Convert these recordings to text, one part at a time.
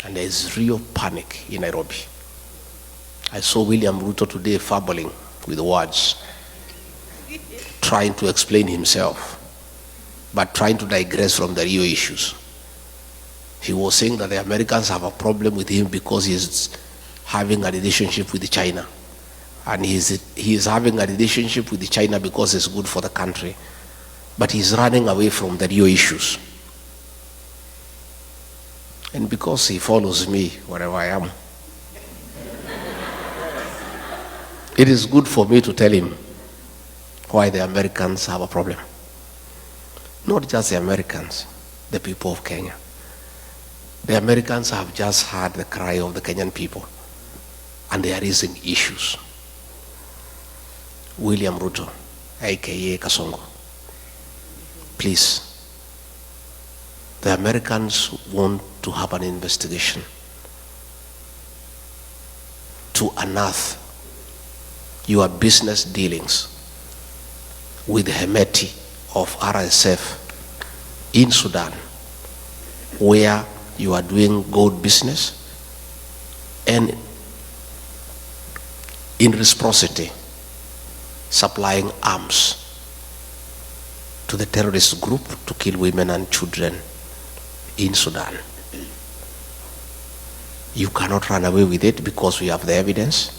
And there is real panic in Nairobi. I saw William Ruto today fumbling with words, trying to explain himself, but trying to digress from the real issues. He was saying that the Americans have a problem with him because he is having a relationship with China. And he is having a relationship with China because it's good for the country. But he's running away from the real issues. And because he follows me wherever I am, it is good for me to tell him why the Americans have a problem. Not just the Americans, the people of Kenya. The Americans have just heard the cry of the Kenyan people, and they are raising issues. William Ruto, aka Kasongo, please, the Americans want to have an investigation to unearth your business dealings with the Hemeti of RSF in Sudan, where you are doing gold business, and in reciprocity supplying arms to the terrorist group to kill women and children in Sudan. You cannot run away with it because we have the evidence.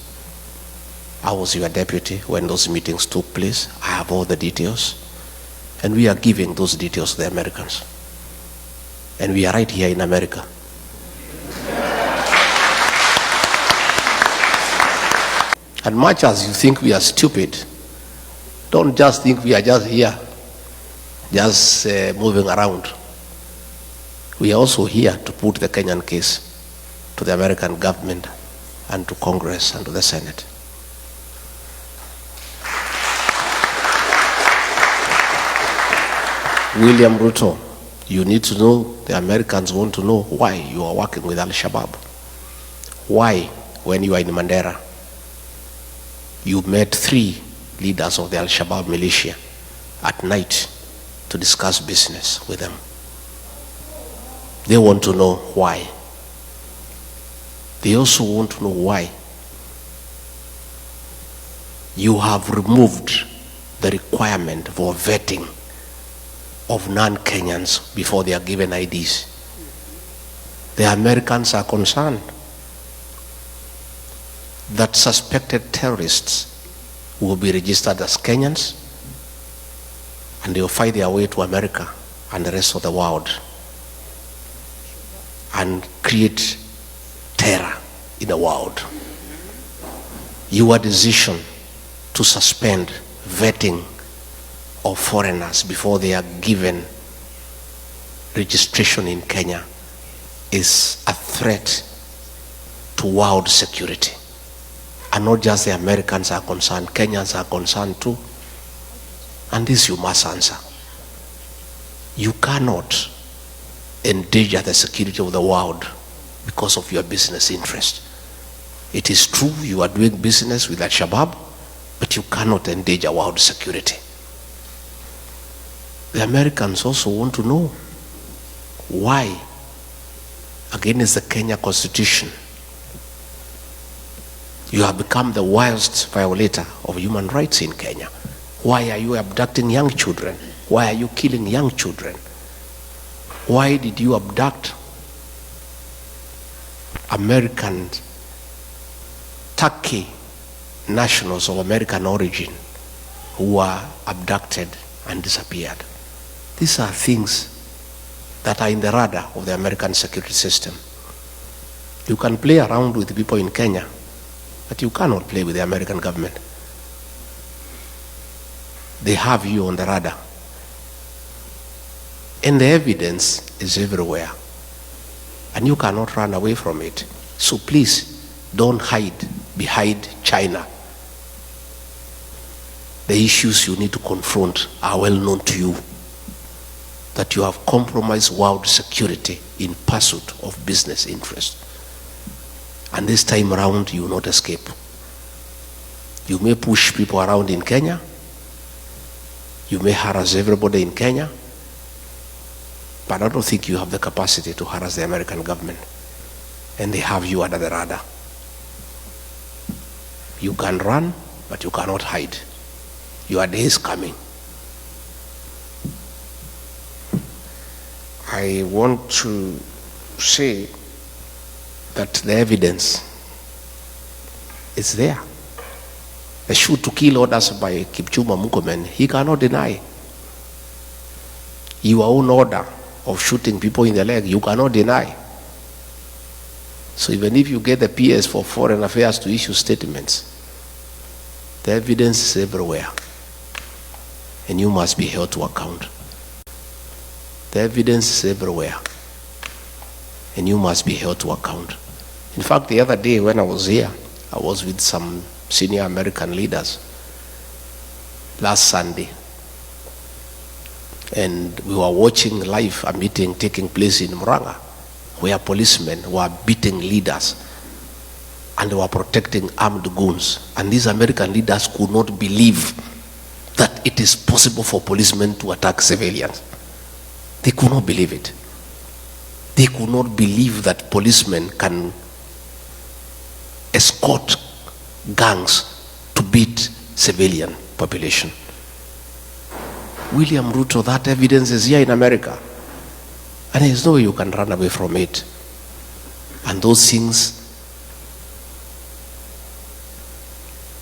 I was your deputy when those meetings took place. I have all the details, and we are giving those details to the Americans. And we are right here in America. And much as you think we are stupid, don't just think we are just here, just moving around. We are also here to put the Kenyan case to the American government and to Congress and to the Senate. William Ruto, you need to know, the Americans want to know why you are working with Al-Shabaab. Why, when you are in Mandera, you met 3 leaders of the Al-Shabaab militia at night to discuss business with them. They want to know why. They also want to know why you have removed the requirement for vetting of non-Kenyans before they are given IDs. The Americans are concerned that suspected terrorists will be registered as Kenyans, and they will find their way to America and the rest of the world and create terror in the world. Your decision to suspend vetting of foreigners before they are given registration in Kenya is a threat to world security. And not just the Americans are concerned, Kenyans are concerned too. And this you must answer. You cannot endanger the security of the world because of your business interest. It is true you are doing business with Al-Shabaab, but you cannot endanger world security. The Americans also want to know why, against the Kenya Constitution, you have become the worst violator of human rights in Kenya. Why are you abducting young children? Why are you killing young children? Why did you abduct American, Turkey nationals of American origin who were abducted and disappeared? These are things that are in the radar of the American security system. You can play around with people in Kenya, but you cannot play with the American government. They have you on the radar. And the evidence is everywhere. And you cannot run away from it. So please, don't hide behind China. The issues you need to confront are well known to you. That you have compromised world security in pursuit of business interest. And this time around, you will not escape. You may push people around in Kenya, You may harass everybody in Kenya, but I don't think you have the capacity to harass the American government. And they have you under the radar. You can run, but you cannot hide. Your day is coming. I want to say that the evidence is there. The shoot to kill orders by Kipchumba Murkomen, he cannot deny. Your own order of shooting people in the leg, you cannot deny. So even if you get the PS for Foreign Affairs to issue statements, the evidence is everywhere. And you must be held to account. The evidence is everywhere. And you must be held to account. In fact, the other day when I was here, I was with some senior American leaders last Sunday. And we were watching live a meeting taking place in Muranga, where policemen were beating leaders and they were protecting armed goons. And these American leaders could not believe that it is possible for policemen to attack civilians. They could not believe it. They could not believe that policemen can escort gangs to beat civilian population. William Ruto, that evidence is here in America. And there's no way you can run away from it. And those things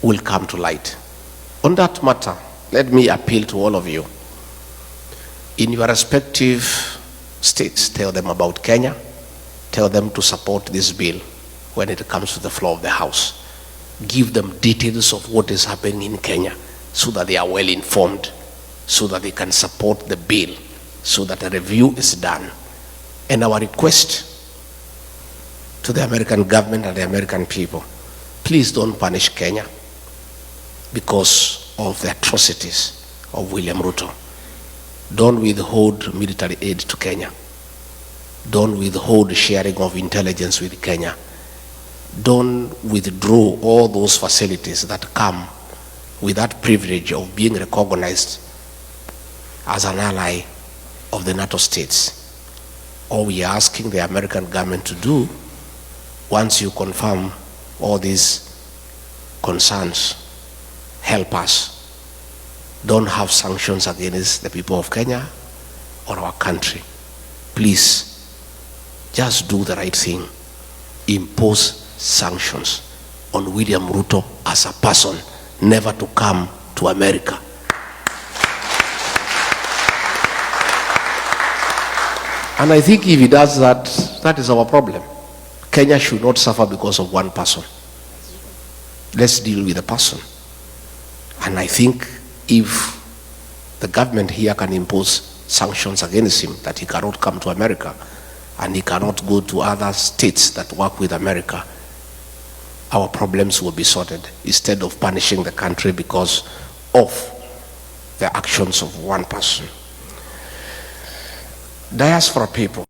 will come to light. On that matter, let me appeal to all of you. In your respective states, tell them about Kenya. Tell them to support this bill when it comes to the floor of the House. Give them details of what is happening in Kenya so that they are well informed, so that they can support the bill, so that a review is done. And our request to the American government and the American people, please don't punish Kenya because of the atrocities of William Ruto. Don't withhold military aid to Kenya. Don't withhold sharing of intelligence with Kenya. Don't withdraw all those facilities that come with that privilege of being recognized as an ally of the NATO states. All we are asking the American government to do, once you confirm all these concerns, help us. Don't have sanctions against the people of Kenya or our country. Please, just do the right thing. Impose sanctions on William Ruto as a person, never to come to America. And I think if he does that, that is our problem. Kenya should not suffer because of one person. Let's deal with the person. And I think if the government here can impose sanctions against him, that he cannot come to America and he cannot go to other states that work with America, our problems will be sorted instead of punishing the country because of the actions of one person. Diaspora people.